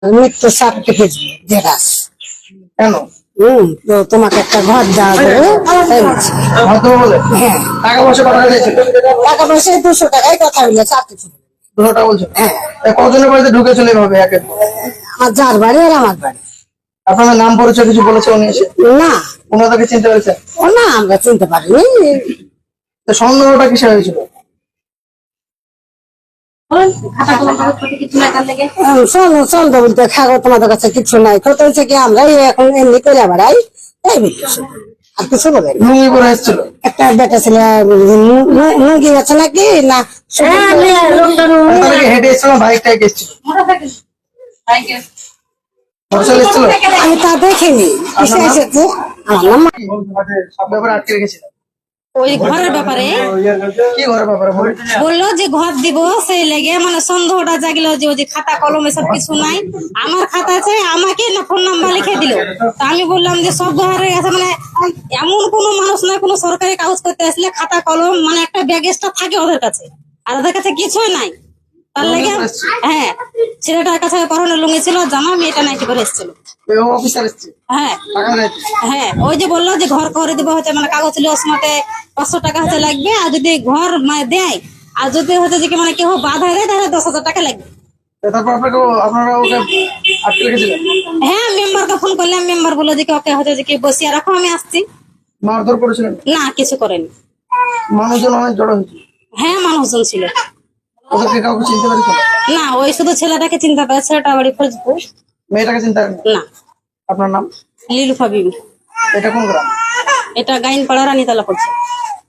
মৃত্যু সার্টিফিকেট জেরাস। কেন? তো তোমাকে একটা ঘর দেওয়া যাবে তাই বলছি। হয়তো বলে হ্যাঁ, টাকা পয়সা পাঠানো হয়েছিল। টাকা পয়সা 200 টাকায় কথা হইলে সার্টিফিকেট। 200 টাকা বলছো? হ্যাঁ, কজনের বাড়িতে ঢুকেছিল এভাবে একে? আমার যার বাড়ি আর আমার বাড়ি। আপনাদের নাম পরিচয় কিছু বলেছে উনি এসে? না, ওনাদেরকে চিনতে পেরেছেন? ও না, আমরা চিনতে পারিনি। তো সন্দেহটা কিসে হয়েছিল? চন্দ্র বলতে খাগো তোমাদের কাছে কিছু নাই, কত হচ্ছে কি আমরা এখন এমনি করে বেড়াই তাই বলতেছি, আর কিছু বলে না। লুঙ্গি পরে এসেছিল? একটা বেটা ছেলে মুরগি গেছে নাকি না তাহলে কি হেঁটে এসেছিল, বাইক টাইক এসেছিল? মোটরসাইকেল এসেছিল? আমি তা দেখিনি, কিসে এসেছে। আমার নাম সব ব্যাপারে আটকে রেখেছিল? ওই ঘরের ব্যাপারে কি ঘরের ব্যাপারে বলুন? বললো যে ঘর দিব, সেই লেগে মানে সন্দেহটা জাগলো যে ওই যে খাতা কলম এসব কিছু নাই। আমার খাতা আছে, আমাকে না ফোন নাম্বার লিখে দিল। তা আমি বললাম যে সব ঘরে আছে, মানে এমন কোনো মানুষ না কোনো সরকারি কাগজ করতে আসলে খাতা কলম মানে একটা ব্যাগ এক্সট্রা থাকে ওদের কাছে, আর ওদের কাছে কিছুই নাই। তার লেগে হ্যাঁ, ছেলেটার কাছে পরনে লুঙ্গি ছিল, জামা, মেয়েটা নাইটি করে এসেছিল। অফিসার এসছে হ্যাঁ টাকা দিতে? হ্যাঁ, ওই যে বললো যে ঘর করে দেবো, হচ্ছে মানে কাগজ লস মতে 500 টাকা হতে লাগবে, আর যদি ঘর মানে দেয়, আর যদি হচ্ছে যে কি মানে কেউ বাধা দেয় তাহলে 10,000 টাকা লাগবে। তারপর আপনারা ওকে আটকে রেখেছিলেন? হ্যাঁ, মেম্বারকে ফোন করলাম, মেম্বার বললো যে কি ওকে হচ্ছে যে কি বসিয়ে রাখো, আমি আসছি। মারধর করেছিলেন? না, কিছু করেনি। মানুষজন অনেক জড়ো হয়েছিল? হ্যাঁ, মানুষজন ছিল। ওদেরকে কাউকে চিনতে পেরেছিল? না, ওই শুধু ছেলেটাকে চিন্তা করে, ছেলেটা বাড়ি ফরিদপুর। মেয়েটাকে চিনতে পারেন? না, আপনার নাম? লিলুফা বিবি। এটা কোন গ্রাম? এটা গাইনপাড়া রানীতলা পড়ছে।